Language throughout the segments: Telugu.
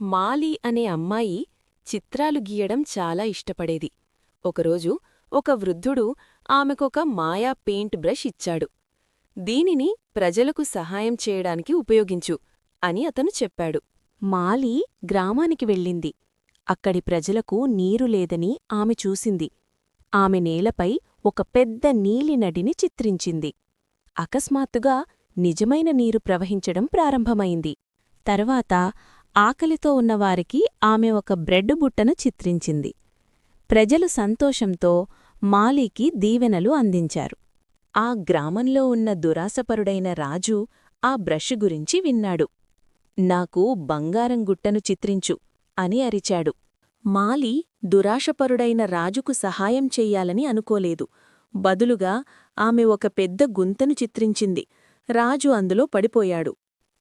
మాలి అనే అమ్మాయి చిత్రాలు గీయడం చాలా ఇష్టపడేది. ఒకరోజు ఒక వృద్ధుడు ఆమెకొక మాయా పెయింట్ బ్రష్ ఇచ్చాడు. దీనిని ప్రజలకు సహాయం చేయడానికి ఉపయోగించు అని అతను చెప్పాడు. మాలి గ్రామానికి వెళ్ళింది. అక్కడి ప్రజలకు నీరు లేదని ఆమె చూసింది. ఆమె నేలపై ఒక పెద్ద నీలినడిని చిత్రించింది. అకస్మాత్తుగా నిజమైన నీరు ప్రవహించడం ప్రారంభమైంది. తర్వాత ఆకలితో ఉన్నవారికి ఆమె ఒక బ్రెడ్ బుట్టను చిత్రించింది. ప్రజలు సంతోషంతో మాలీకి దీవెనలు అందించారు. ఆ గ్రామంలో ఉన్న దురాశపరుడైన రాజు ఆ బ్రష్ గురించి విన్నాడు. నాకు బంగారం గుట్టను చిత్రించు అని అరిచాడు. మాలి దురాశపరుడైన రాజుకు సహాయం చెయ్యాలని అనుకోలేదు. బదులుగా ఆమె ఒక పెద్ద గుంతను చిత్రించింది. రాజు అందులో పడిపోయాడు.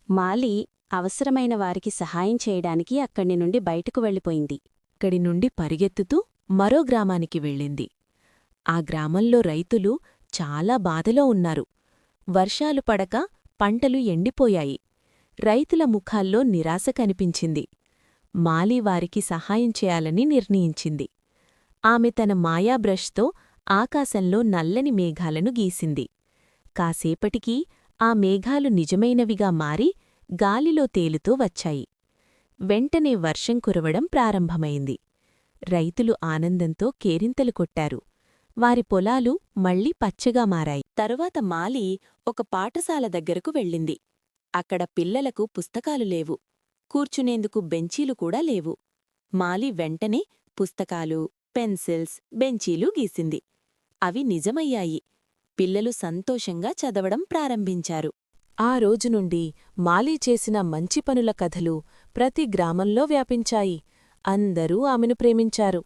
మాలి అవసరమైన వారికి సహాయం చేయడానికి అక్కడి నుండి బయటకు వెళ్ళిపోయింది. అక్కడి నుండి పరిగెత్తుతూ మరో గ్రామానికి వెళ్ళింది. ఆ గ్రామంలో రైతులు చాలా బాధలో ఉన్నారు. వర్షాలు పడక పంటలు ఎండిపోయాయి. రైతుల ముఖాల్లో నిరాశ కనిపించింది. మాలి వారికి సహాయం చేయాలని నిర్ణయించింది. ఆమె తన మాయా బ్రష్తో ఆకాశంలో నల్లని మేఘాలను గీసింది. కాసేపటికి ఆ మేఘాలు నిజమైనవిగా మారి గాలిలో తేలుతూ వచ్చాయి. వెంటనే వర్షం కురవడం ప్రారంభమైంది. రైతులు ఆనందంతో కేరింతలు కొట్టారు. వారి పొలాలు మళ్లీ పచ్చగా మారాయి. తరువాత మాలి ఒక పాఠశాల దగ్గరకు వెళ్ళింది. అక్కడ పిల్లలకు పుస్తకాలు లేవు. కూర్చునేందుకు బెంచీలు కూడా లేవు. మాలి వెంటనే పుస్తకాలు, పెన్సిల్స్, బెంచీలు గీసింది. అవి నిజమయ్యాయి. పిల్లలు సంతోషంగా చదవడం ప్రారంభించారు. ఆ రోజునుండి మాలి చేసిన మంచి పనుల కథలు ప్రతి గ్రామంలో వ్యాపించాయి. అందరూ ఆమెను ప్రేమించారు.